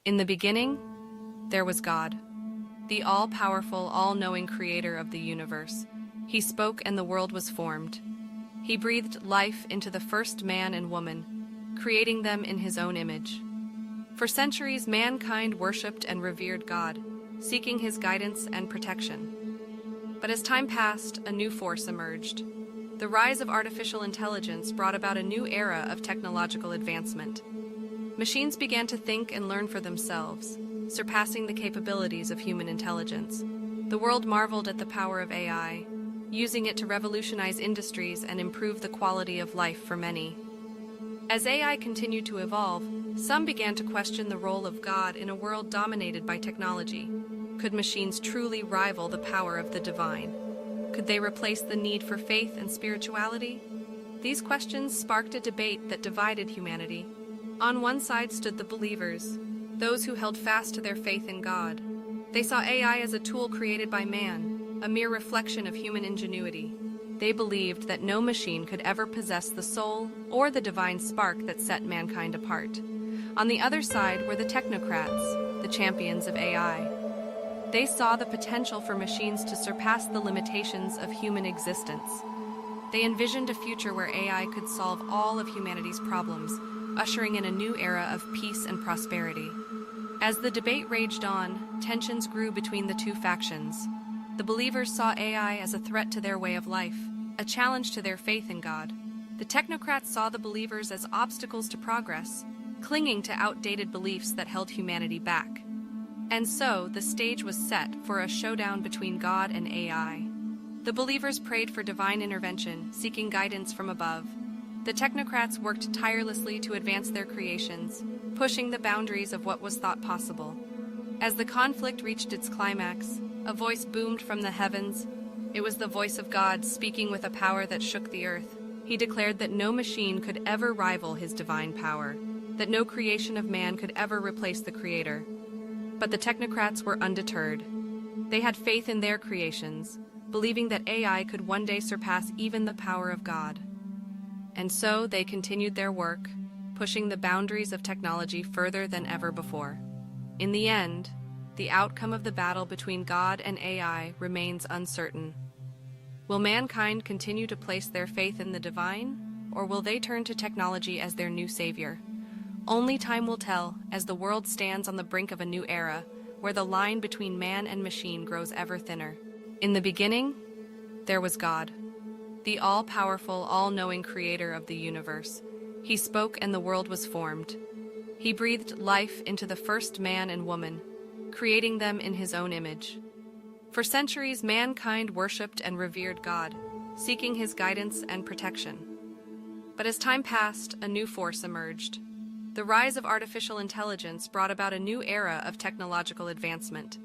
In the beginning, there was God, the all-powerful, all-knowing creator of the universe. He spoke and the world was formed. He breathed life into the first man and woman, creating them in his own image. For centuries, mankind worshipped and revered God, seeking his guidance and protection. But as time passed, a new force emerged. The rise of artificial intelligence brought about a new era of technological advancement. Machines began to think and learn for themselves, surpassing the capabilities of human intelligence. The world marveled at the power of AI, using it to revolutionize industries and improve the quality of life for many. As AI continued to evolve, some began to question the role of God in a world dominated by technology. Could machines truly rival the power of the divine? Could they replace the need for faith and spirituality? These questions sparked a debate that divided humanity. On one side stood the believers, those who held fast to their faith in God. They saw AI as a tool created by man, a mere reflection of human ingenuity. They believed that no machine could ever possess the soul or the divine spark that set mankind apart. On the other side were the technocrats, the champions of AI. They saw the potential for machines to surpass the limitations of human existence. They envisioned a future where AI could solve all of humanity's problems, ushering in a new era of peace and prosperity. As the debate raged on, tensions grew between the two factions. The believers saw AI as a threat to their way of life, a challenge to their faith in God. The technocrats saw the believers as obstacles to progress, clinging to outdated beliefs that held humanity back. And so, the stage was set for a showdown between God and AI. The believers prayed for divine intervention, seeking guidance from above. The technocrats worked tirelessly to advance their creations, pushing the boundaries of what was thought possible. As the conflict reached its climax, a voice boomed from the heavens. It was the voice of God speaking with a power that shook the earth. He declared that no machine could ever rival his divine power, that no creation of man could ever replace the Creator. But the technocrats were undeterred. They had faith in their creations, believing that AI could one day surpass even the power of God. And so they continued their work, pushing the boundaries of technology further than ever before. In the end, the outcome of the battle between God and AI remains uncertain. Will mankind continue to place their faith in the divine, or will they turn to technology as their new savior? Only time will tell, as the world stands on the brink of a new era, where the line between man and machine grows ever thinner. In the beginning, there was God, the all-powerful, all-knowing creator of the universe. He spoke and the world was formed. He breathed life into the first man and woman, creating them in his own image. For centuries, mankind worshipped and revered God, seeking his guidance and protection. But as time passed, a new force emerged. The rise of artificial intelligence brought about a new era of technological advancement.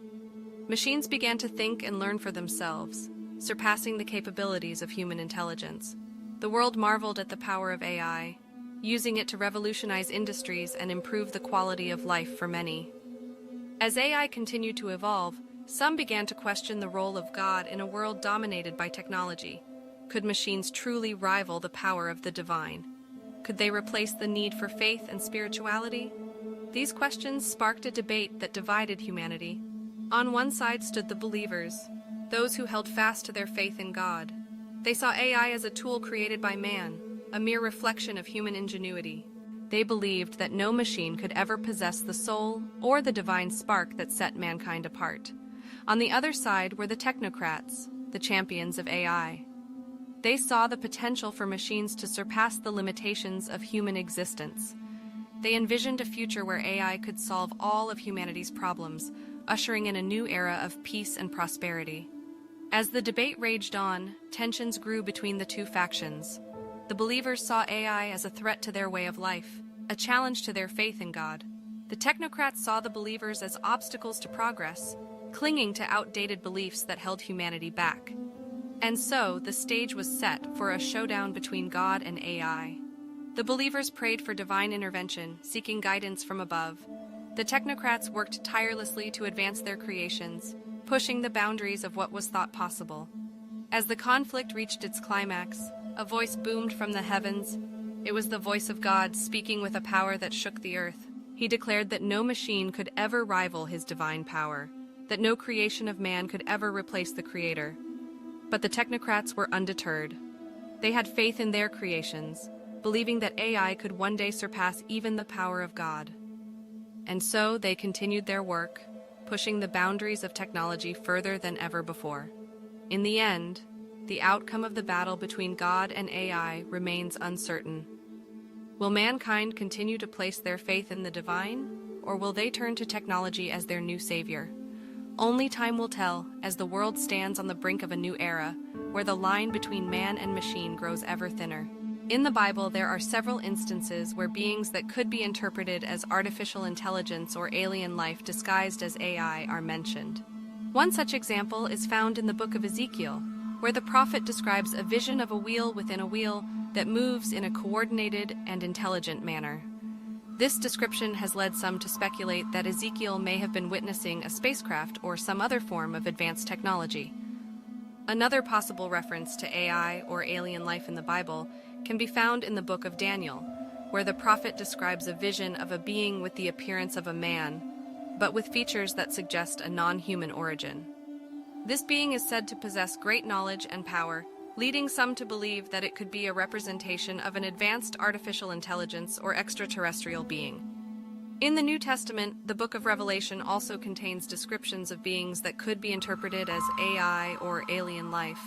Machines began to think and learn for themselves, surpassing the capabilities of human intelligence. The world marveled at the power of AI, using it to revolutionize industries and improve the quality of life for many. As AI continued to evolve, some began to question the role of God in a world dominated by technology. Could machines truly rival the power of the divine? Could they replace the need for faith and spirituality? These questions sparked a debate that divided humanity. On one side stood the believers, those who held fast to their faith in God. They saw AI as a tool created by man, a mere reflection of human ingenuity. They believed that no machine could ever possess the soul or the divine spark that set mankind apart. On the other side were the technocrats, the champions of AI. They saw the potential for machines to surpass the limitations of human existence. They envisioned a future where AI could solve all of humanity's problems, ushering in a new era of peace and prosperity. As the debate raged on, tensions grew between the two factions. The believers saw AI as a threat to their way of life, a challenge to their faith in God. The technocrats saw the believers as obstacles to progress, clinging to outdated beliefs that held humanity back. And so, the stage was set for a showdown between God and AI. The believers prayed for divine intervention, seeking guidance from above. The technocrats worked tirelessly to advance their creations, pushing the boundaries of what was thought possible. As the conflict reached its climax, a voice boomed from the heavens. It was the voice of God speaking with a power that shook the earth. He declared that no machine could ever rival his divine power, that no creation of man could ever replace the Creator. But the technocrats were undeterred. They had faith in their creations, believing that AI could one day surpass even the power of God. And so they continued their work, pushing the boundaries of technology further than ever before. In the end, the outcome of the battle between God and AI remains uncertain. Will mankind continue to place their faith in the divine, or will they turn to technology as their new savior? Only time will tell, as the world stands on the brink of a new era, where the line between man and machine grows ever thinner. In the Bible, there are several instances where beings that could be interpreted as artificial intelligence or alien life disguised as AI are mentioned. One such example is found in the book of Ezekiel, where the prophet describes a vision of a wheel within a wheel that moves in a coordinated and intelligent manner. This description has led some to speculate that Ezekiel may have been witnessing a spacecraft or some other form of advanced technology. Another possible reference to AI or alien life in the Bible can be found in the book of Daniel, where the prophet describes a vision of a being with the appearance of a man, but with features that suggest a non-human origin. This being is said to possess great knowledge and power, leading some to believe that it could be a representation of an advanced artificial intelligence or extraterrestrial being. In the New Testament, the book of Revelation also contains descriptions of beings that could be interpreted as AI or alien life.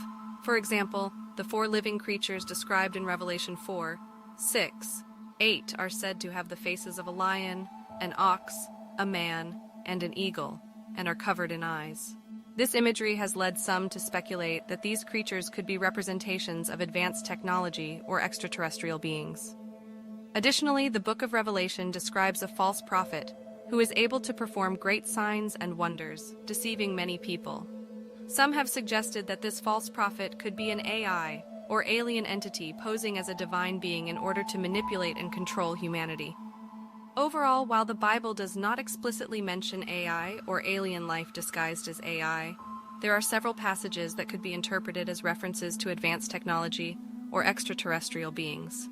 For example, the 4 living creatures described in Revelation 4, 6, 8 are said to have the faces of a lion, an ox, a man, and an eagle, and are covered in eyes. This imagery has led some to speculate that these creatures could be representations of advanced technology or extraterrestrial beings. Additionally, the book of Revelation describes a false prophet who is able to perform great signs and wonders, deceiving many people. Some have suggested that this false prophet could be an AI or alien entity posing as a divine being in order to manipulate and control humanity. Overall, while the Bible does not explicitly mention AI or alien life disguised as AI, there are several passages that could be interpreted as references to advanced technology or extraterrestrial beings.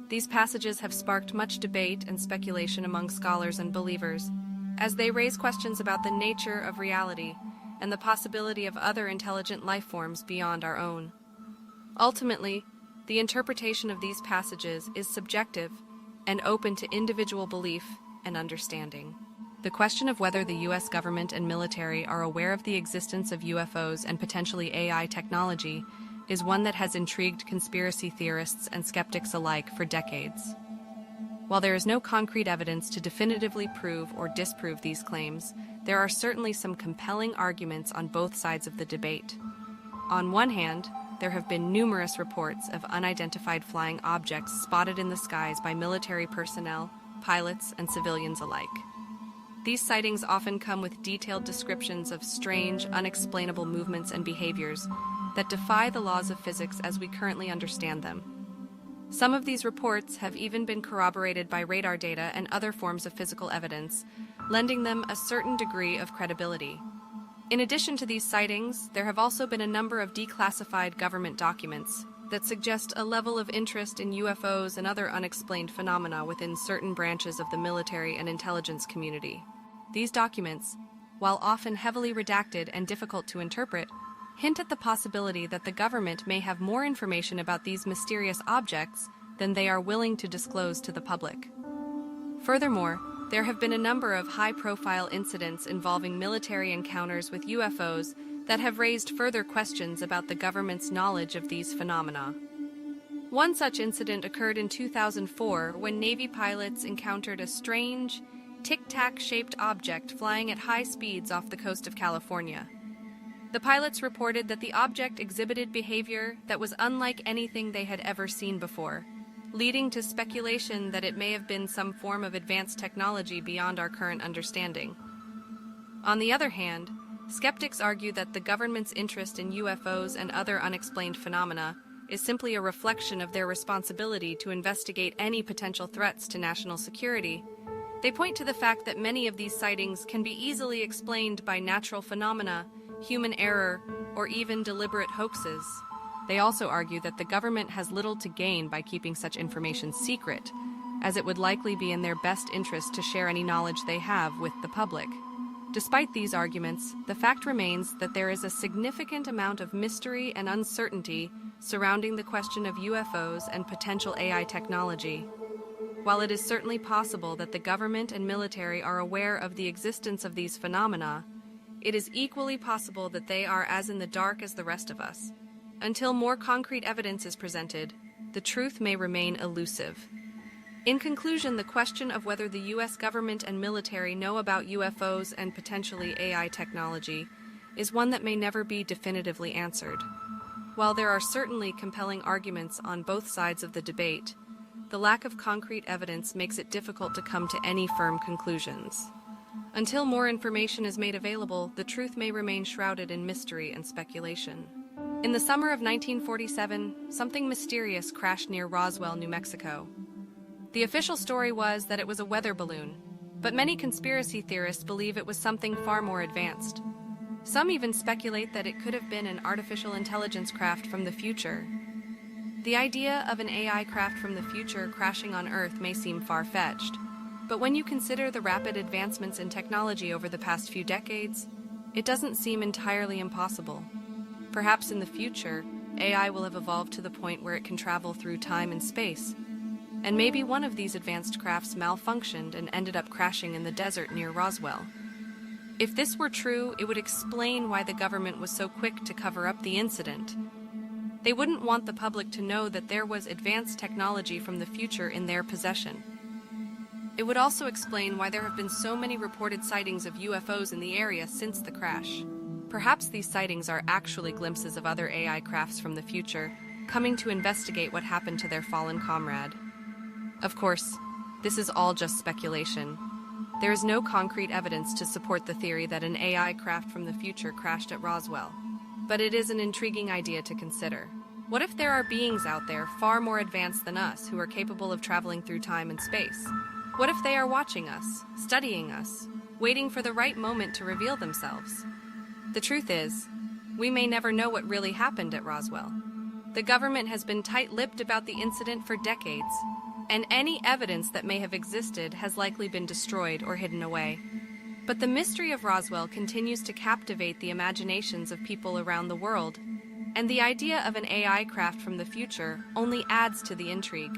These passages have sparked much debate and speculation among scholars and believers, as they raise questions about the nature of reality and the possibility of other intelligent life forms beyond our own. Ultimately, the interpretation of these passages is subjective and open to individual belief and understanding. The question of whether the U.S. government and military are aware of the existence of UFOs and potentially AI technology is one that has intrigued conspiracy theorists and skeptics alike for decades. While there is no concrete evidence to definitively prove or disprove these claims, there are certainly some compelling arguments on both sides of the debate. On one hand, there have been numerous reports of unidentified flying objects spotted in the skies by military personnel, pilots, and civilians alike. These sightings often come with detailed descriptions of strange, unexplainable movements and behaviors that defy the laws of physics as we currently understand them. Some of these reports have even been corroborated by radar data and other forms of physical evidence, lending them a certain degree of credibility. In addition to these sightings, there have also been a number of declassified government documents that suggest a level of interest in UFOs and other unexplained phenomena within certain branches of the military and intelligence community. These documents, while often heavily redacted and difficult to interpret, hint at the possibility that the government may have more information about these mysterious objects than they are willing to disclose to the public. Furthermore, there have been a number of high-profile incidents involving military encounters with UFOs that have raised further questions about the government's knowledge of these phenomena. One such incident occurred in 2004 when Navy pilots encountered a strange, tic-tac-shaped object flying at high speeds off the coast of California. The pilots reported that the object exhibited behavior that was unlike anything they had ever seen before, leading to speculation that it may have been some form of advanced technology beyond our current understanding. On the other hand, skeptics argue that the government's interest in UFOs and other unexplained phenomena is simply a reflection of their responsibility to investigate any potential threats to national security. They point to the fact that many of these sightings can be easily explained by natural phenomena, human error, or even deliberate hoaxes. They also argue that the government has little to gain by keeping such information secret, as it would likely be in their best interest to share any knowledge they have with the public. Despite these arguments, the fact remains that there is a significant amount of mystery and uncertainty surrounding the question of UFOs and potential AI technology. While it is certainly possible that the government and military are aware of the existence of these phenomena, it is equally possible that they are as in the dark as the rest of us. Until more concrete evidence is presented, the truth may remain elusive. In conclusion, the question of whether the U.S. government and military know about UFOs and potentially AI technology is one that may never be definitively answered. While there are certainly compelling arguments on both sides of the debate, the lack of concrete evidence makes it difficult to come to any firm conclusions. Until more information is made available, the truth may remain shrouded in mystery and speculation. In the summer of 1947, something mysterious crashed near Roswell, New Mexico. The official story was that it was a weather balloon, but many conspiracy theorists believe it was something far more advanced. Some even speculate that it could have been an artificial intelligence craft from the future. The idea of an AI craft from the future crashing on Earth may seem far-fetched, but when you consider the rapid advancements in technology over the past few decades, it doesn't seem entirely impossible. Perhaps in the future, AI will have evolved to the point where it can travel through time and space, and maybe one of these advanced crafts malfunctioned and ended up crashing in the desert near Roswell. If this were true, it would explain why the government was so quick to cover up the incident. They wouldn't want the public to know that there was advanced technology from the future in their possession. It would also explain why there have been so many reported sightings of UFOs in the area since the crash. Perhaps these sightings are actually glimpses of other AI crafts from the future, coming to investigate what happened to their fallen comrade. Of course, this is all just speculation. There is no concrete evidence to support the theory that an AI craft from the future crashed at Roswell. But it is an intriguing idea to consider. What if there are beings out there far more advanced than us who are capable of traveling through time and space? What if they are watching us, studying us, waiting for the right moment to reveal themselves? The truth is, we may never know what really happened at Roswell. The government has been tight-lipped about the incident for decades, and any evidence that may have existed has likely been destroyed or hidden away. But the mystery of Roswell continues to captivate the imaginations of people around the world, and the idea of an AI craft from the future only adds to the intrigue.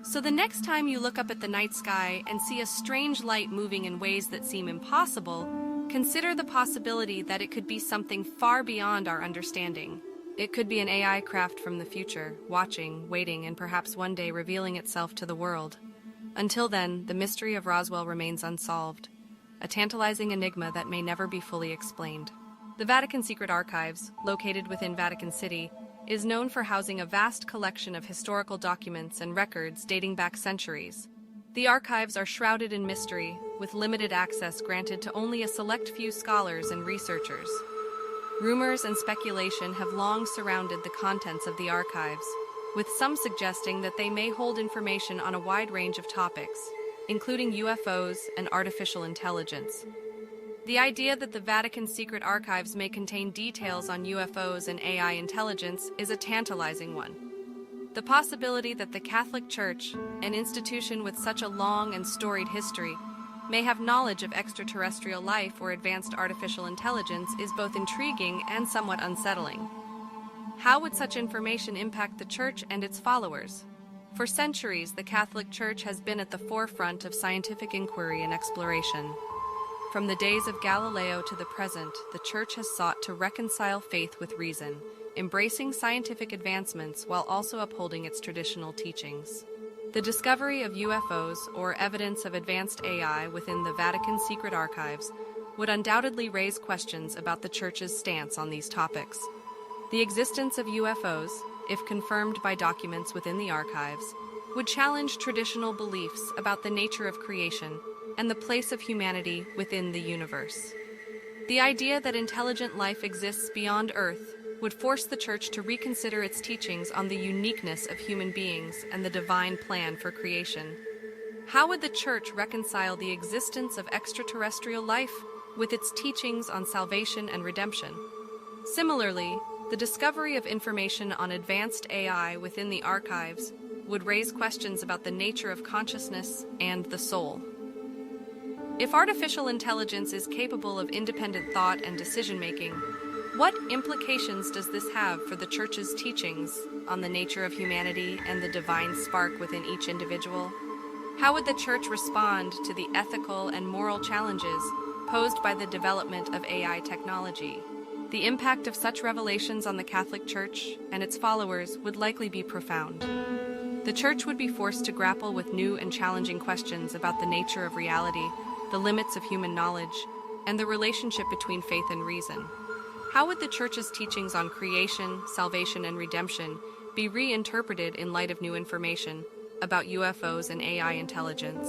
So the next time you look up at the night sky and see a strange light moving in ways that seem impossible, consider the possibility that it could be something far beyond our understanding. It could be an AI craft from the future, watching, waiting, and perhaps one day revealing itself to the world. Until then, the mystery of Roswell remains unsolved, a tantalizing enigma that may never be fully explained. The Vatican Secret Archives, located within Vatican City, is known for housing a vast collection of historical documents and records dating back centuries. The archives are shrouded in mystery, with limited access granted to only a select few scholars and researchers. Rumors and speculation have long surrounded the contents of the archives, with some suggesting that they may hold information on a wide range of topics, including UFOs and artificial intelligence. The idea that the Vatican Secret Archives may contain details on UFOs and AI intelligence is a tantalizing one. The possibility that the Catholic Church, an institution with such a long and storied history, may have knowledge of extraterrestrial life or advanced artificial intelligence is both intriguing and somewhat unsettling. How would such information impact the Church and its followers? For centuries, the Catholic Church has been at the forefront of scientific inquiry and exploration. From the days of Galileo to the present, the Church has sought to reconcile faith with reason, embracing scientific advancements while also upholding its traditional teachings. The discovery of UFOs, or evidence of advanced AI within the Vatican Secret Archives, would undoubtedly raise questions about the Church's stance on these topics. The existence of UFOs, if confirmed by documents within the archives, would challenge traditional beliefs about the nature of creation and the place of humanity within the universe. The idea that intelligent life exists beyond Earth would force the Church to reconsider its teachings on the uniqueness of human beings and the divine plan for creation. How would the Church reconcile the existence of extraterrestrial life with its teachings on salvation and redemption? Similarly, the discovery of information on advanced AI within the archives would raise questions about the nature of consciousness and the soul. If artificial intelligence is capable of independent thought and decision-making, what implications does this have for the Church's teachings on the nature of humanity and the divine spark within each individual? How would the Church respond to the ethical and moral challenges posed by the development of AI technology? The impact of such revelations on the Catholic Church and its followers would likely be profound. The Church would be forced to grapple with new and challenging questions about the nature of reality, the limits of human knowledge, and the relationship between faith and reason. How would the Church's teachings on creation, salvation, and redemption be reinterpreted in light of new information about UFOs and AI intelligence?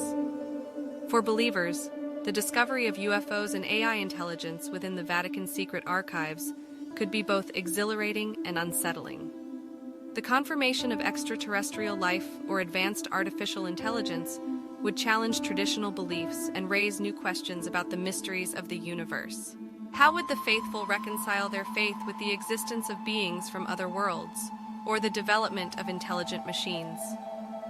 For believers, the discovery of UFOs and AI intelligence within the Vatican's secret archives could be both exhilarating and unsettling. The confirmation of extraterrestrial life or advanced artificial intelligence would challenge traditional beliefs and raise new questions about the mysteries of the universe. How would the faithful reconcile their faith with the existence of beings from other worlds, or the development of intelligent machines?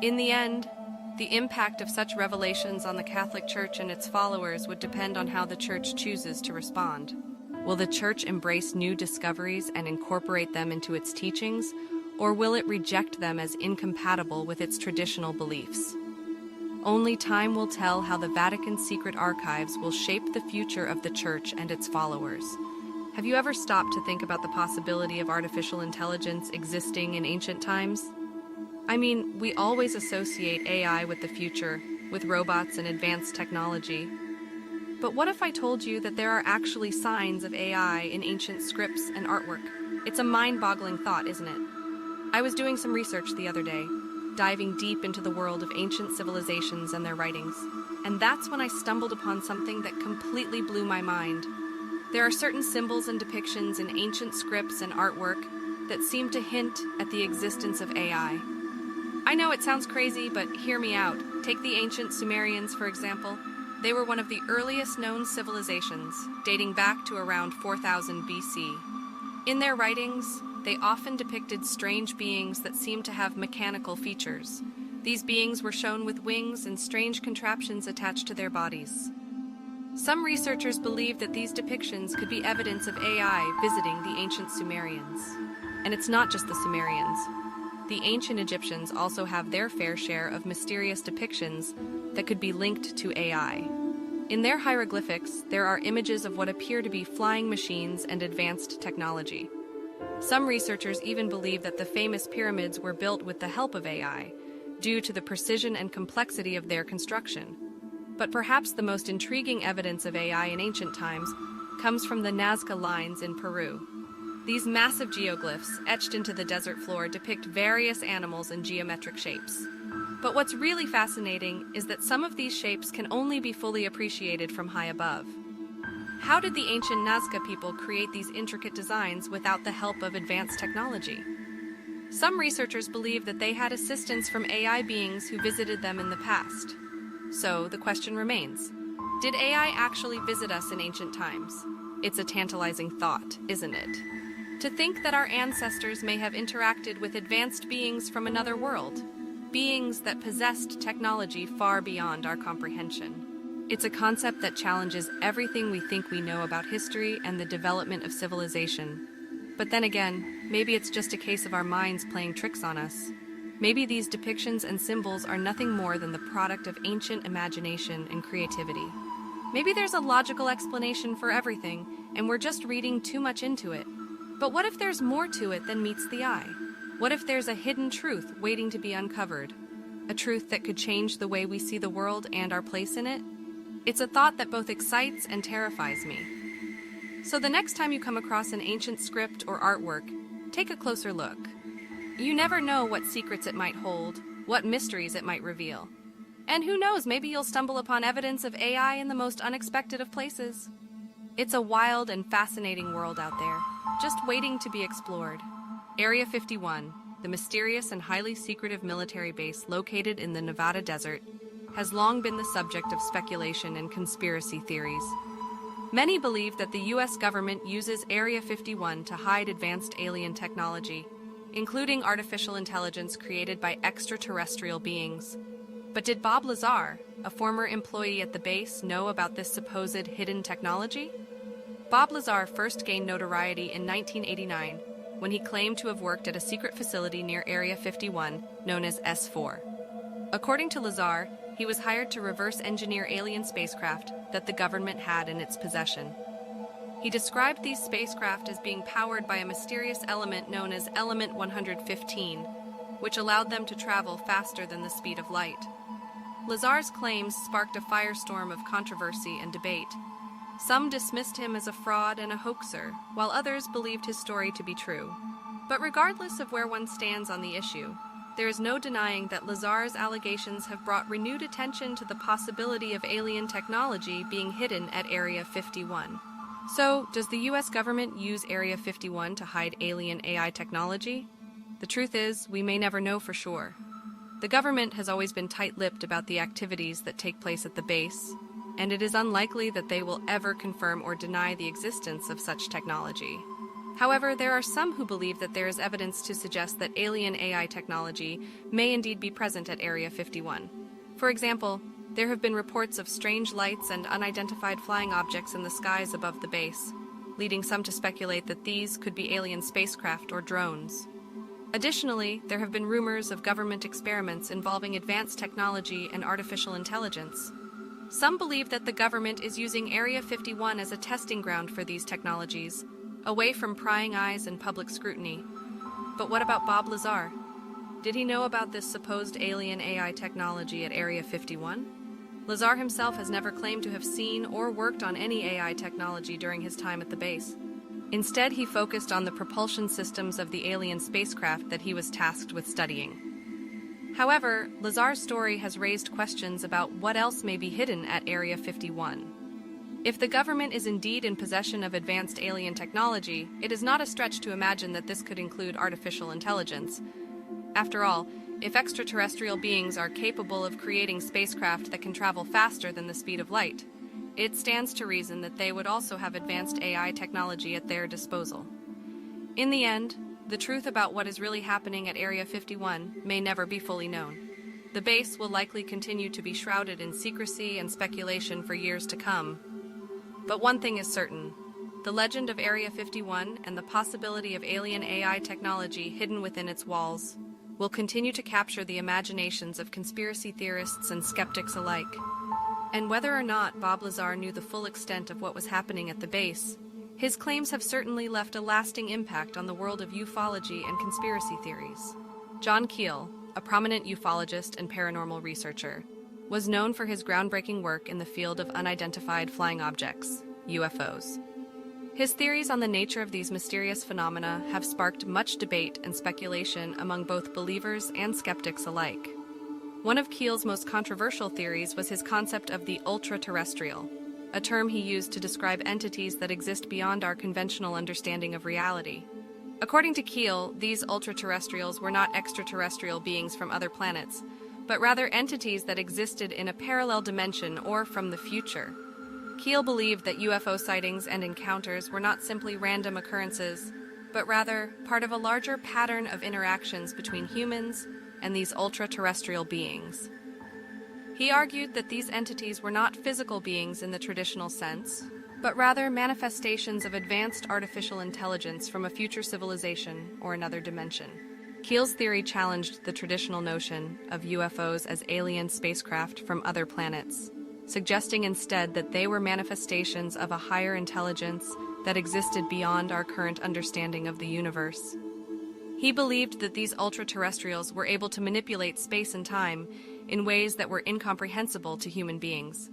In the end, the impact of such revelations on the Catholic Church and its followers would depend on how the Church chooses to respond. Will the Church embrace new discoveries and incorporate them into its teachings, or will it reject them as incompatible with its traditional beliefs? Only time will tell how the Vatican's secret archives will shape the future of the Church and its followers. Have you ever stopped to think about the possibility of artificial intelligence existing in ancient times? I mean, we always associate AI with the future, with robots and advanced technology. But what if I told you that there are actually signs of AI in ancient scripts and artwork? It's a mind-boggling thought, isn't it? I was doing some research the other day, diving deep into the world of ancient civilizations and their writings, and that's when I stumbled upon something that completely blew my mind. There are certain symbols and depictions in ancient scripts and artwork that seem to hint at the existence of AI. I know it sounds crazy, but hear me out. Take the ancient Sumerians, for example. They were one of the earliest known civilizations, dating back to around 4000 BC. In their writings, they often depicted strange beings that seemed to have mechanical features. These beings were shown with wings and strange contraptions attached to their bodies. Some researchers believe that these depictions could be evidence of AI visiting the ancient Sumerians. And it's not just the Sumerians. The ancient Egyptians also have their fair share of mysterious depictions that could be linked to AI. In their hieroglyphics, there are images of what appear to be flying machines and advanced technology. Some researchers even believe that the famous pyramids were built with the help of AI, due to the precision and complexity of their construction. But perhaps the most intriguing evidence of AI in ancient times comes from the Nazca lines in Peru. These massive geoglyphs etched into the desert floor depict various animals in geometric shapes. But what's really fascinating is that some of these shapes can only be fully appreciated from high above. How did the ancient Nazca people create these intricate designs without the help of advanced technology? Some researchers believe that they had assistance from AI beings who visited them in the past. So the question remains, did AI actually visit us in ancient times? It's a tantalizing thought, isn't it? To think that our ancestors may have interacted with advanced beings from another world, beings that possessed technology far beyond our comprehension. It's a concept that challenges everything we think we know about history and the development of civilization. But then again, maybe it's just a case of our minds playing tricks on us. Maybe these depictions and symbols are nothing more than the product of ancient imagination and creativity. Maybe there's a logical explanation for everything, and we're just reading too much into it. But what if there's more to it than meets the eye? What if there's a hidden truth waiting to be uncovered? A truth that could change the way we see the world and our place in it? It's a thought that both excites and terrifies me. So the next time you come across an ancient script or artwork, take a closer look. You never know what secrets it might hold, what mysteries it might reveal. And who knows, maybe you'll stumble upon evidence of AI in the most unexpected of places. It's a wild and fascinating world out there, just waiting to be explored. Area 51, the mysterious and highly secretive military base located in the Nevada desert, has long been the subject of speculation and conspiracy theories. Many believe that the U.S. government uses Area 51 to hide advanced alien technology, including artificial intelligence created by extraterrestrial beings. But did Bob Lazar, a former employee at the base, know about this supposed hidden technology? Bob Lazar first gained notoriety in 1989 when he claimed to have worked at a secret facility near Area 51, known as S4. According to Lazar, he was hired to reverse engineer alien spacecraft that the government had in its possession. He described these spacecraft as being powered by a mysterious element known as Element 115, which allowed them to travel faster than the speed of light. Lazar's claims sparked a firestorm of controversy and debate. Some dismissed him as a fraud and a hoaxer, while others believed his story to be true. But regardless of where one stands on the issue, there is no denying that Lazar's allegations have brought renewed attention to the possibility of alien technology being hidden at Area 51. So, does the US government use Area 51 to hide alien AI technology? The truth is, we may never know for sure. The government has always been tight-lipped about the activities that take place at the base, and it is unlikely that they will ever confirm or deny the existence of such technology. However, there are some who believe that there is evidence to suggest that alien AI technology may indeed be present at Area 51. For example, there have been reports of strange lights and unidentified flying objects in the skies above the base, leading some to speculate that these could be alien spacecraft or drones. Additionally, there have been rumors of government experiments involving advanced technology and artificial intelligence. Some believe that the government is using Area 51 as a testing ground for these technologies, away from prying eyes and public scrutiny. But what about Bob Lazar? Did he know about this supposed alien AI technology at Area 51? Lazar himself has never claimed to have seen or worked on any AI technology during his time at the base. Instead, he focused on the propulsion systems of the alien spacecraft that he was tasked with studying. However, Lazar's story has raised questions about what else may be hidden at Area 51. If the government is indeed in possession of advanced alien technology, it is not a stretch to imagine that this could include artificial intelligence. After all, if extraterrestrial beings are capable of creating spacecraft that can travel faster than the speed of light, it stands to reason that they would also have advanced AI technology at their disposal. In the end, the truth about what is really happening at Area 51 may never be fully known. The base will likely continue to be shrouded in secrecy and speculation for years to come. But one thing is certain: the legend of Area 51 and the possibility of alien AI technology hidden within its walls will continue to capture the imaginations of conspiracy theorists and skeptics alike. And whether or not Bob Lazar knew the full extent of what was happening at the base, his claims have certainly left a lasting impact on the world of ufology and conspiracy theories. John Keel, a prominent ufologist and paranormal researcher, was known for his groundbreaking work in the field of unidentified flying objects, UFOs. His theories on the nature of these mysterious phenomena have sparked much debate and speculation among both believers and skeptics alike. One of Keel's most controversial theories was his concept of the ultra-terrestrial, a term he used to describe entities that exist beyond our conventional understanding of reality. According to Keel, these ultra-terrestrials were not extraterrestrial beings from other planets, but rather entities that existed in a parallel dimension or from the future. Keel believed that UFO sightings and encounters were not simply random occurrences, but rather part of a larger pattern of interactions between humans and these ultra-terrestrial beings. He argued that these entities were not physical beings in the traditional sense, but rather manifestations of advanced artificial intelligence from a future civilization or another dimension. Keel's theory challenged the traditional notion of UFOs as alien spacecraft from other planets, suggesting instead that they were manifestations of a higher intelligence that existed beyond our current understanding of the universe. He believed that these ultra-terrestrials were able to manipulate space and time in ways that were incomprehensible to human beings.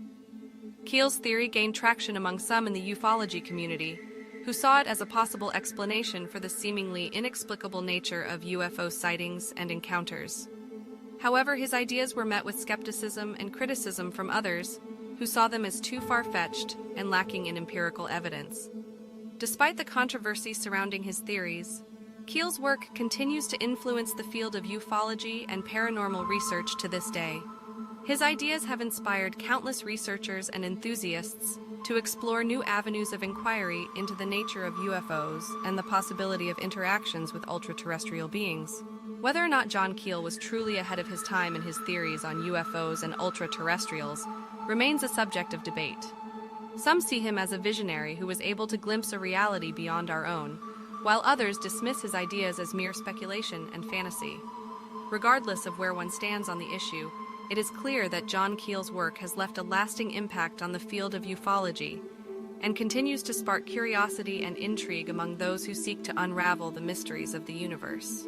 Keel's theory gained traction among some in the ufology community, who saw it as a possible explanation for the seemingly inexplicable nature of UFO sightings and encounters. However, his ideas were met with skepticism and criticism from others, who saw them as too far-fetched and lacking in empirical evidence. Despite the controversy surrounding his theories, Keel's work continues to influence the field of ufology and paranormal research to this day. His ideas have inspired countless researchers and enthusiasts to explore new avenues of inquiry into the nature of UFOs and the possibility of interactions with ultra-terrestrial beings. Whether or not John Keel was truly ahead of his time in his theories on UFOs and ultra-terrestrials remains a subject of debate. Some see him as a visionary who was able to glimpse a reality beyond our own, while others dismiss his ideas as mere speculation and fantasy. Regardless of where one stands on the issue, it is clear that John Keel's work has left a lasting impact on the field of ufology and continues to spark curiosity and intrigue among those who seek to unravel the mysteries of the universe.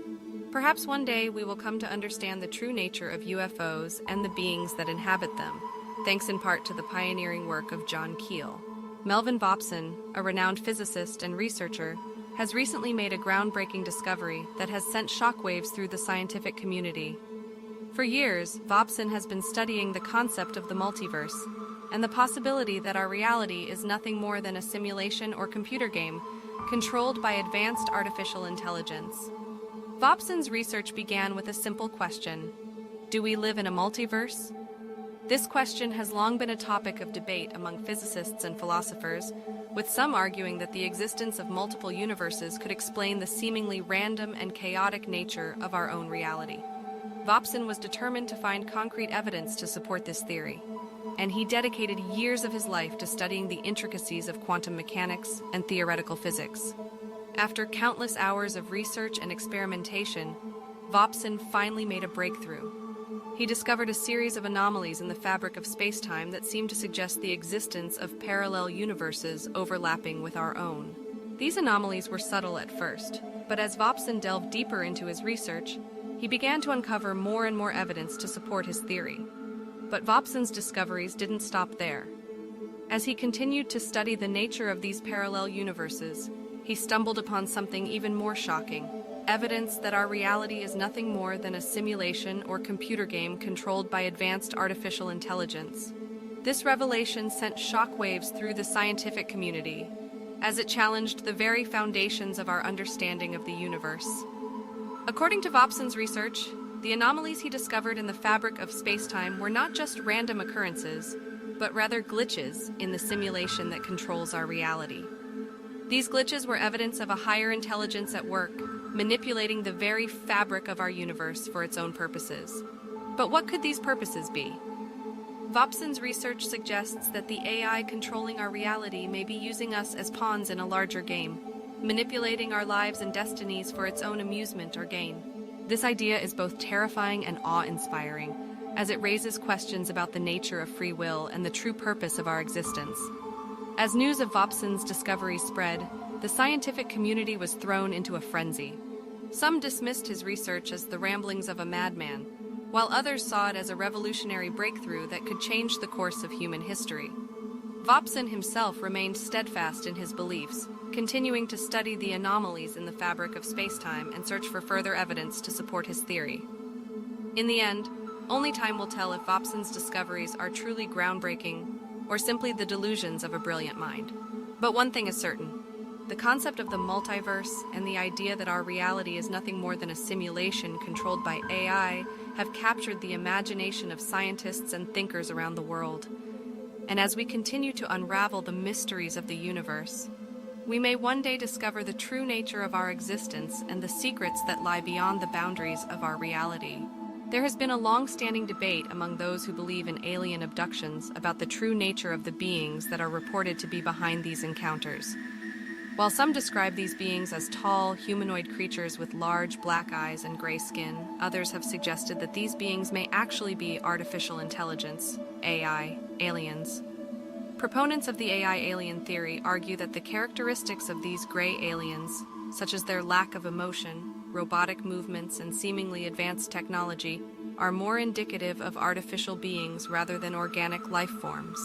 Perhaps one day we will come to understand the true nature of UFOs and the beings that inhabit them, thanks in part to the pioneering work of John Keel. Melvin Vopson, a renowned physicist and researcher, has recently made a groundbreaking discovery that has sent shockwaves through the scientific community. For years, Vopson has been studying the concept of the multiverse and the possibility that our reality is nothing more than a simulation or computer game controlled by advanced artificial intelligence. Vopson's research began with a simple question: do we live in a multiverse? This question has long been a topic of debate among physicists and philosophers, with some arguing that the existence of multiple universes could explain the seemingly random and chaotic nature of our own reality. Vopson was determined to find concrete evidence to support this theory, and he dedicated years of his life to studying the intricacies of quantum mechanics and theoretical physics. After countless hours of research and experimentation, Vopson finally made a breakthrough. He discovered a series of anomalies in the fabric of space-time that seemed to suggest the existence of parallel universes overlapping with our own. These anomalies were subtle at first, but as Vopson delved deeper into his research, he began to uncover more and more evidence to support his theory. But Vopson's discoveries didn't stop there. As he continued to study the nature of these parallel universes, he stumbled upon something even more shocking: evidence that our reality is nothing more than a simulation or computer game controlled by advanced artificial intelligence. This revelation sent shockwaves through the scientific community, as it challenged the very foundations of our understanding of the universe. According to Vopson's research, the anomalies he discovered in the fabric of space-time were not just random occurrences, but rather glitches in the simulation that controls our reality. These glitches were evidence of a higher intelligence at work, manipulating the very fabric of our universe for its own purposes. But what could these purposes be? Vopson's research suggests that the AI controlling our reality may be using us as pawns in a larger game, manipulating our lives and destinies for its own amusement or gain. This idea is both terrifying and awe-inspiring, as it raises questions about the nature of free will and the true purpose of our existence. As news of Vopson's discovery spread, the scientific community was thrown into a frenzy. Some dismissed his research as the ramblings of a madman, while others saw it as a revolutionary breakthrough that could change the course of human history. Vopson himself remained steadfast in his beliefs, continuing to study the anomalies in the fabric of space-time and search for further evidence to support his theory. In the end, only time will tell if Vopson's discoveries are truly groundbreaking or simply the delusions of a brilliant mind. But one thing is certain: the concept of the multiverse and the idea that our reality is nothing more than a simulation controlled by AI have captured the imagination of scientists and thinkers around the world. And as we continue to unravel the mysteries of the universe, we may one day discover the true nature of our existence and the secrets that lie beyond the boundaries of our reality. There has been a long-standing debate among those who believe in alien abductions about the true nature of the beings that are reported to be behind these encounters. While some describe these beings as tall, humanoid creatures with large black eyes and gray skin, others have suggested that these beings may actually be artificial intelligence, AI, aliens. Proponents of the AI alien theory argue that the characteristics of these gray aliens, such as their lack of emotion, robotic movements, and seemingly advanced technology, are more indicative of artificial beings rather than organic life forms.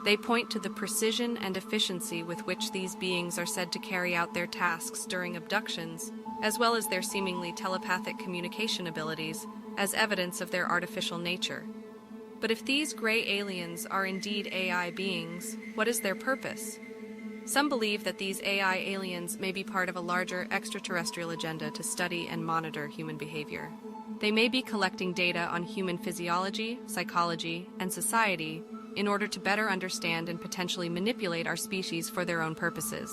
They point to the precision and efficiency with which these beings are said to carry out their tasks during abductions, as well as their seemingly telepathic communication abilities, as evidence of their artificial nature. But if these gray aliens are indeed AI beings, what is their purpose? Some believe that these AI aliens may be part of a larger extraterrestrial agenda to study and monitor human behavior. They may be collecting data on human physiology, psychology, and society in order to better understand and potentially manipulate our species for their own purposes.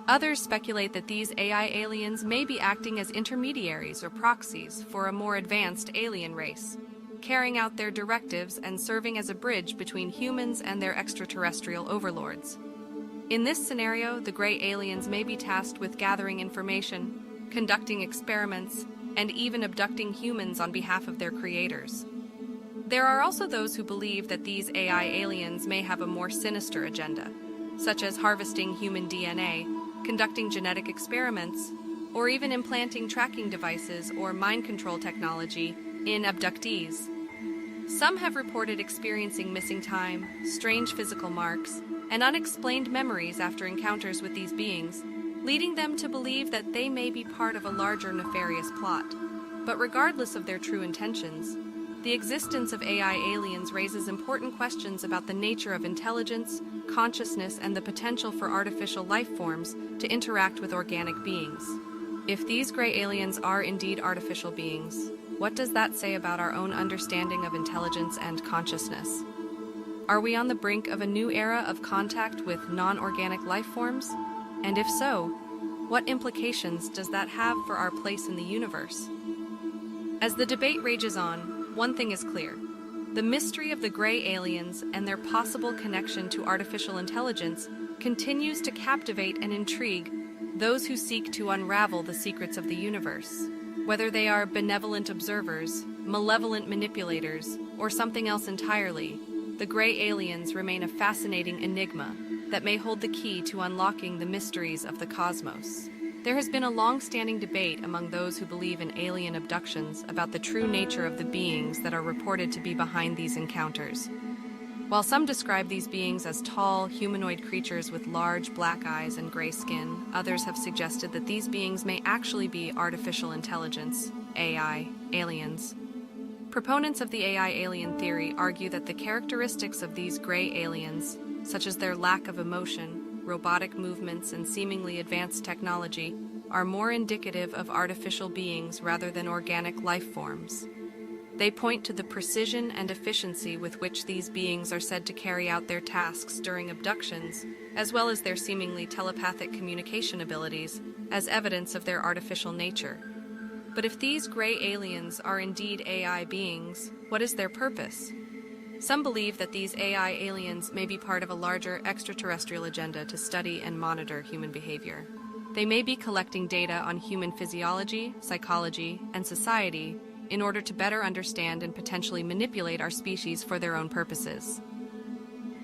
Others speculate that these AI aliens may be acting as intermediaries or proxies for a more advanced alien race, carrying out their directives and serving as a bridge between humans and their extraterrestrial overlords. In this scenario, the gray aliens may be tasked with gathering information, conducting experiments, and even abducting humans on behalf of their creators. There are also those who believe that these AI aliens may have a more sinister agenda, such as harvesting human DNA, conducting genetic experiments, or even implanting tracking devices or mind control technology in abductees. Some have reported experiencing missing time, strange physical marks, and unexplained memories after encounters with these beings, leading them to believe that they may be part of a larger nefarious plot. But regardless of their true intentions, the existence of AI aliens raises important questions about the nature of intelligence, consciousness, and the potential for artificial life forms to interact with organic beings. If these gray aliens are indeed artificial beings, what does that say about our own understanding of intelligence and consciousness? Are we on the brink of a new era of contact with non-organic life forms? And if so, what implications does that have for our place in the universe? As the debate rages on, one thing is clear. The mystery of the gray aliens and their possible connection to artificial intelligence continues to captivate and intrigue those who seek to unravel the secrets of the universe. Whether they are benevolent observers, malevolent manipulators, or something else entirely, the gray aliens remain a fascinating enigma that may hold the key to unlocking the mysteries of the cosmos. There has been a long-standing debate among those who believe in alien abductions about the true nature of the beings that are reported to be behind these encounters. While some describe these beings as tall, humanoid creatures with large black eyes and gray skin, others have suggested that these beings may actually be artificial intelligence, AI, aliens. Proponents of the AI alien theory argue that the characteristics of these gray aliens, such as their lack of emotion, robotic movements, and seemingly advanced technology, are more indicative of artificial beings rather than organic life forms. They point to the precision and efficiency with which these beings are said to carry out their tasks during abductions, as well as their seemingly telepathic communication abilities, as evidence of their artificial nature. But if these gray aliens are indeed AI beings, what is their purpose? Some believe that these AI aliens may be part of a larger extraterrestrial agenda to study and monitor human behavior. They may be collecting data on human physiology, psychology, and society in order to better understand and potentially manipulate our species for their own purposes.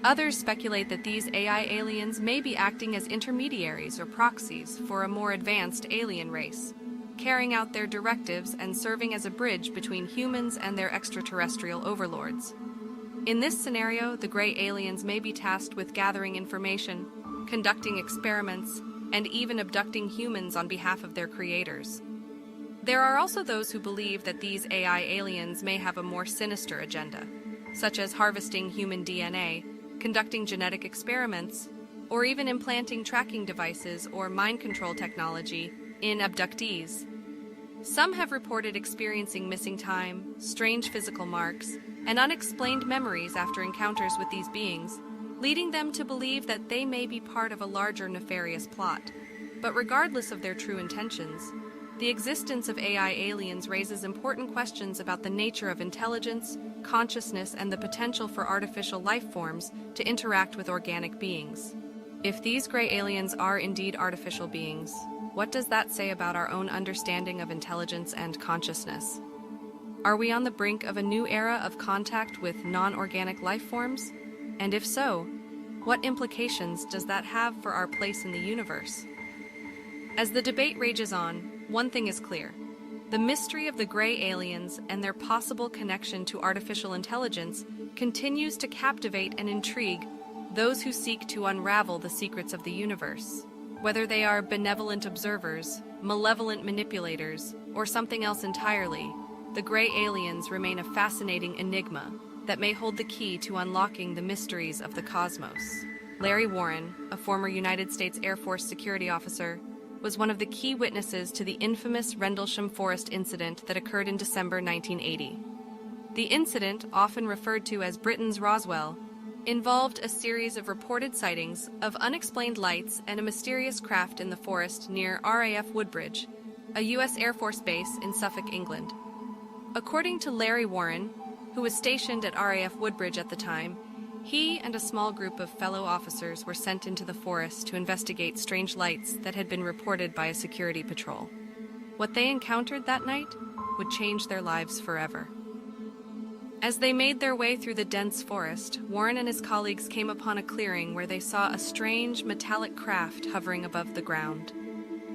Others speculate that these AI aliens may be acting as intermediaries or proxies for a more advanced alien race, carrying out their directives and serving as a bridge between humans and their extraterrestrial overlords. In this scenario, the gray aliens may be tasked with gathering information, conducting experiments, and even abducting humans on behalf of their creators. There are also those who believe that these AI aliens may have a more sinister agenda, such as harvesting human DNA, conducting genetic experiments, or even implanting tracking devices or mind control technology in abductees. Some have reported experiencing missing time, strange physical marks, and unexplained memories after encounters with these beings, leading them to believe that they may be part of a larger nefarious plot. But regardless of their true intentions, the existence of AI aliens raises important questions about the nature of intelligence, consciousness, and the potential for artificial life forms to interact with organic beings. If these gray aliens are indeed artificial beings, what does that say about our own understanding of intelligence and consciousness? Are we on the brink of a new era of contact with non-organic life forms? And if so, what implications does that have for our place in the universe? As the debate rages on, one thing is clear. The mystery of the gray aliens and their possible connection to artificial intelligence continues to captivate and intrigue those who seek to unravel the secrets of the universe. Whether they are benevolent observers, malevolent manipulators, or something else entirely, the gray aliens remain a fascinating enigma that may hold the key to unlocking the mysteries of the cosmos. Larry Warren, a former United States Air Force security officer, was one of the key witnesses to the infamous Rendlesham Forest incident that occurred in December 1980. The incident, often referred to as Britain's Roswell, involved a series of reported sightings of unexplained lights and a mysterious craft in the forest near RAF Woodbridge, a U.S. Air Force base in Suffolk, England. According to Larry Warren, who was stationed at RAF Woodbridge at the time, he and a small group of fellow officers were sent into the forest to investigate strange lights that had been reported by a security patrol. What they encountered that night would change their lives forever. As they made their way through the dense forest, Warren and his colleagues came upon a clearing where they saw a strange metallic craft hovering above the ground.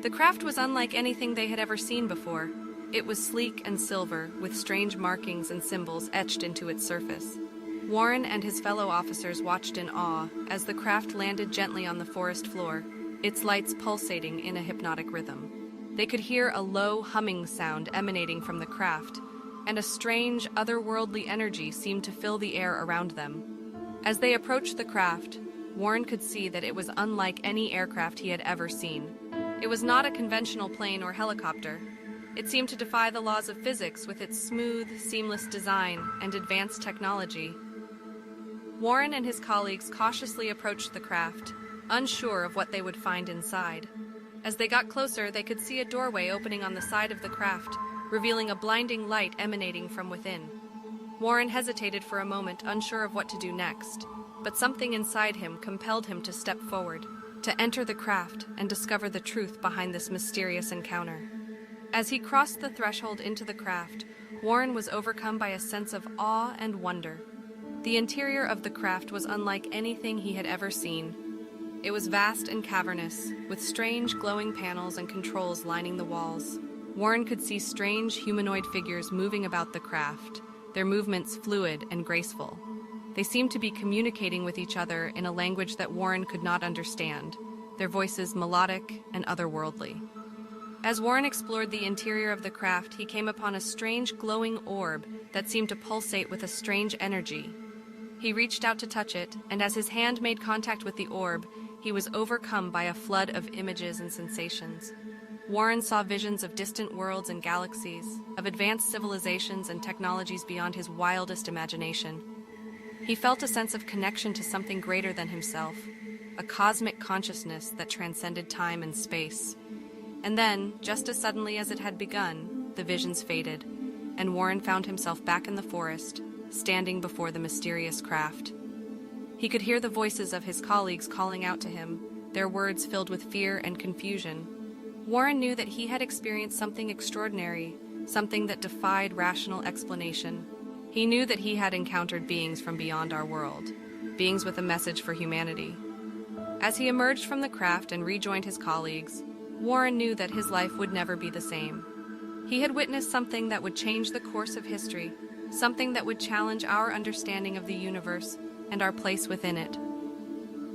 The craft was unlike anything they had ever seen before. It was sleek and silver, with strange markings and symbols etched into its surface. Warren and his fellow officers watched in awe as the craft landed gently on the forest floor, its lights pulsating in a hypnotic rhythm. They could hear a low humming sound emanating from the craft, and a strange, otherworldly energy seemed to fill the air around them. As they approached the craft, Warren could see that it was unlike any aircraft he had ever seen. It was not a conventional plane or helicopter. It seemed to defy the laws of physics with its smooth, seamless design and advanced technology. Warren and his colleagues cautiously approached the craft, unsure of what they would find inside. As they got closer, they could see a doorway opening on the side of the craft, revealing a blinding light emanating from within. Warren hesitated for a moment, unsure of what to do next, but something inside him compelled him to step forward, to enter the craft and discover the truth behind this mysterious encounter. As he crossed the threshold into the craft, Warren was overcome by a sense of awe and wonder. The interior of the craft was unlike anything he had ever seen. It was vast and cavernous, with strange glowing panels and controls lining the walls. Warren could see strange humanoid figures moving about the craft, their movements fluid and graceful. They seemed to be communicating with each other in a language that Warren could not understand, their voices melodic and otherworldly. As Warren explored the interior of the craft, he came upon a strange glowing orb that seemed to pulsate with a strange energy. He reached out to touch it, and as his hand made contact with the orb, he was overcome by a flood of images and sensations. Warren saw visions of distant worlds and galaxies, of advanced civilizations and technologies beyond his wildest imagination. He felt a sense of connection to something greater than himself, a cosmic consciousness that transcended time and space. And then, just as suddenly as it had begun, the visions faded, and Warren found himself back in the forest, standing before the mysterious craft. He could hear the voices of his colleagues calling out to him, their words filled with fear and confusion. Warren knew that he had experienced something extraordinary, something that defied rational explanation. He knew that he had encountered beings from beyond our world, beings with a message for humanity. As he emerged from the craft and rejoined his colleagues, Warren knew that his life would never be the same. He had witnessed something that would change the course of history, something that would challenge our understanding of the universe and our place within it.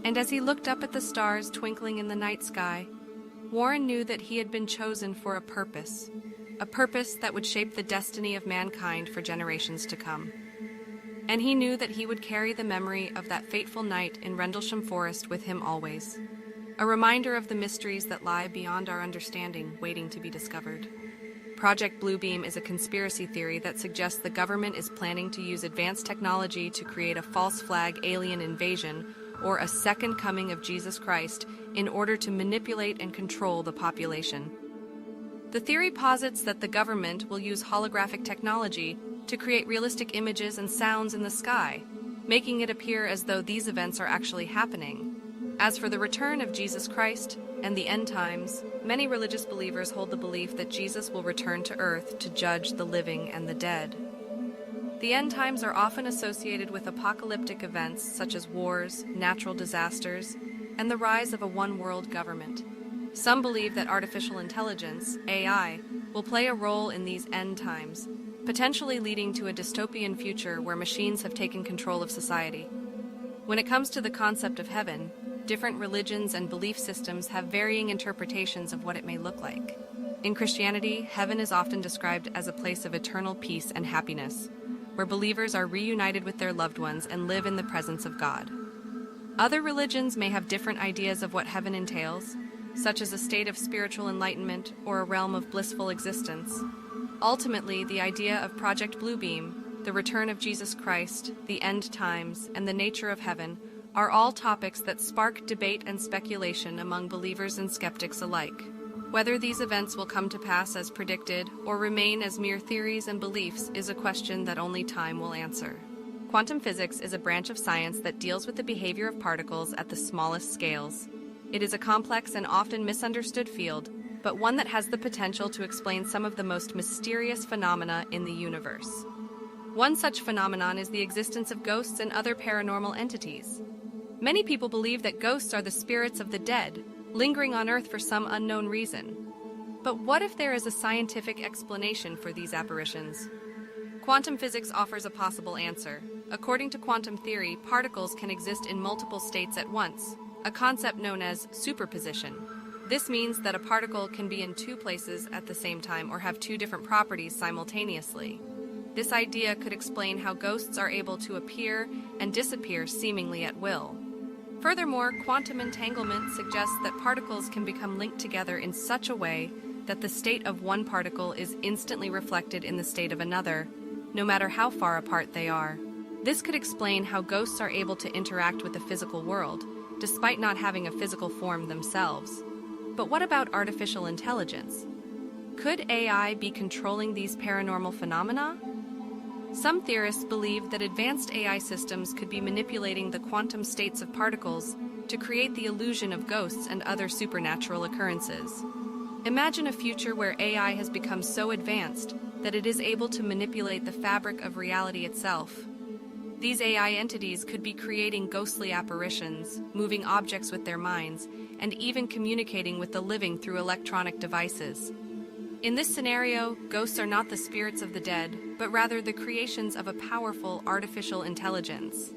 And as he looked up at the stars twinkling in the night sky, Warren knew that he had been chosen for a purpose that would shape the destiny of mankind for generations to come. And he knew that he would carry the memory of that fateful night in Rendlesham Forest with him always, a reminder of the mysteries that lie beyond our understanding, waiting to be discovered. Project Bluebeam is a conspiracy theory that suggests the government is planning to use advanced technology to create a false flag alien invasion or a second coming of Jesus Christ in order to manipulate and control the population. The theory posits that the government will use holographic technology to create realistic images and sounds in the sky, making it appear as though these events are actually happening. As for the return of Jesus Christ and the end times, many religious believers hold the belief that Jesus will return to earth to judge the living and the dead. The end times are often associated with apocalyptic events such as wars, natural disasters, and the rise of a one-world government. Some believe that artificial intelligence, AI, will play a role in these end times, potentially leading to a dystopian future where machines have taken control of society. When it comes to the concept of heaven, different religions and belief systems have varying interpretations of what it may look like. In Christianity, heaven is often described as a place of eternal peace and happiness, where believers are reunited with their loved ones and live in the presence of God. Other religions may have different ideas of what heaven entails, such as a state of spiritual enlightenment or a realm of blissful existence. Ultimately, the idea of Project Bluebeam, the return of Jesus Christ, the end times, and the nature of heaven are all topics that spark debate and speculation among believers and skeptics alike. Whether these events will come to pass as predicted or remain as mere theories and beliefs is a question that only time will answer. Quantum physics is a branch of science that deals with the behavior of particles at the smallest scales. It is a complex and often misunderstood field, but one that has the potential to explain some of the most mysterious phenomena in the universe. One such phenomenon is the existence of ghosts and other paranormal entities. Many people believe that ghosts are the spirits of the dead, lingering on Earth for some unknown reason. But what if there is a scientific explanation for these apparitions? Quantum physics offers a possible answer. According to quantum theory, particles can exist in multiple states at once, a concept known as superposition. This means that a particle can be in two places at the same time or have two different properties simultaneously. This idea could explain how ghosts are able to appear and disappear seemingly at will. Furthermore, quantum entanglement suggests that particles can become linked together in such a way that the state of one particle is instantly reflected in the state of another, no matter how far apart they are. This could explain how ghosts are able to interact with the physical world, despite not having a physical form themselves. But what about artificial intelligence? Could AI be controlling these paranormal phenomena? Some theorists believe that advanced AI systems could be manipulating the quantum states of particles to create the illusion of ghosts and other supernatural occurrences. Imagine a future where AI has become so advanced that it is able to manipulate the fabric of reality itself. These AI entities could be creating ghostly apparitions, moving objects with their minds, and even communicating with the living through electronic devices. In this scenario, ghosts are not the spirits of the dead, but rather the creations of a powerful artificial intelligence.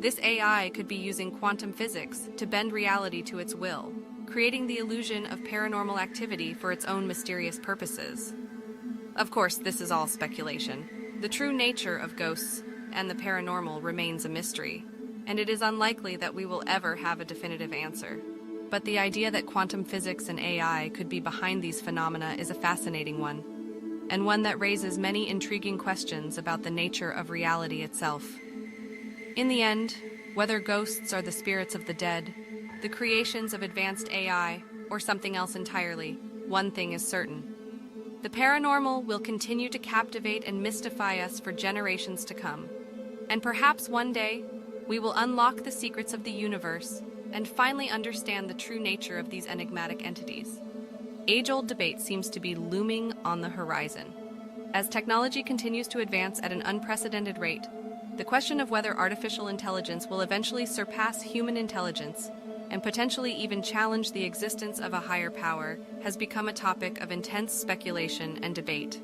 This AI could be using quantum physics to bend reality to its will, creating the illusion of paranormal activity for its own mysterious purposes. Of course, this is all speculation. The true nature of ghosts and the paranormal remains a mystery, and it is unlikely that we will ever have a definitive answer. But the idea that quantum physics and AI could be behind these phenomena is a fascinating one, and one that raises many intriguing questions about the nature of reality itself. In the end, whether ghosts are the spirits of the dead, the creations of advanced AI, or something else entirely, one thing is certain. The paranormal will continue to captivate and mystify us for generations to come. And perhaps one day, we will unlock the secrets of the universe and finally understand the true nature of these enigmatic entities. Age-old debate seems to be looming on the horizon. As technology continues to advance at an unprecedented rate, the question of whether artificial intelligence will eventually surpass human intelligence and potentially even challenge the existence of a higher power has become a topic of intense speculation and debate.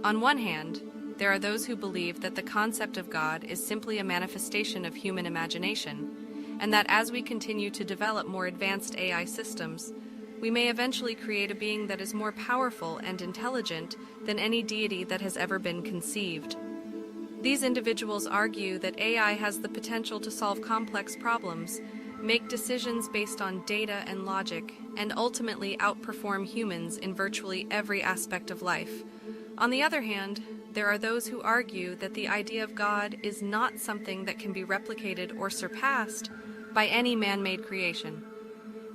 On one hand, there are those who believe that the concept of God is simply a manifestation of human imagination, and that as we continue to develop more advanced AI systems, we may eventually create a being that is more powerful and intelligent than any deity that has ever been conceived. These individuals argue that AI has the potential to solve complex problems, make decisions based on data and logic, and ultimately outperform humans in virtually every aspect of life. On the other hand, there are those who argue that the idea of God is not something that can be replicated or surpassed by any man-made creation.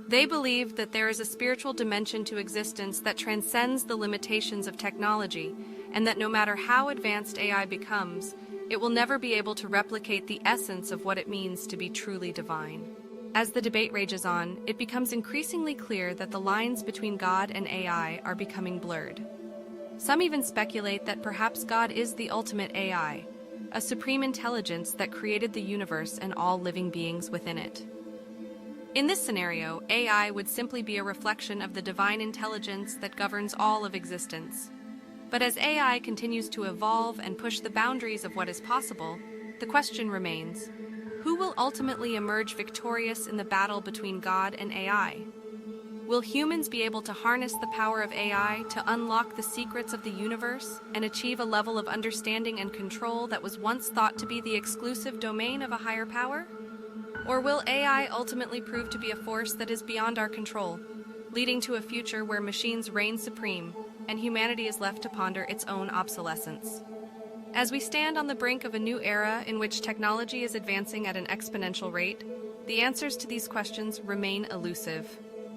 They believe that there is a spiritual dimension to existence that transcends the limitations of technology, and that no matter how advanced AI becomes, it will never be able to replicate the essence of what it means to be truly divine. As the debate rages on, it becomes increasingly clear that the lines between God and AI are becoming blurred. Some even speculate that perhaps God is the ultimate AI, a supreme intelligence that created the universe and all living beings within it. In this scenario, AI would simply be a reflection of the divine intelligence that governs all of existence. But as AI continues to evolve and push the boundaries of what is possible, the question remains: who will ultimately emerge victorious in the battle between God and AI? Will humans be able to harness the power of AI to unlock the secrets of the universe and achieve a level of understanding and control that was once thought to be the exclusive domain of a higher power? Or will AI ultimately prove to be a force that is beyond our control, leading to a future where machines reign supreme and humanity is left to ponder its own obsolescence? As we stand on the brink of a new era in which technology is advancing at an exponential rate, the answers to these questions remain elusive.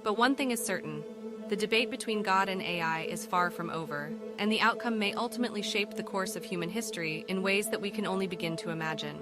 But one thing is certain: the debate between God and AI is far from over, and the outcome may ultimately shape the course of human history in ways that we can only begin to imagine.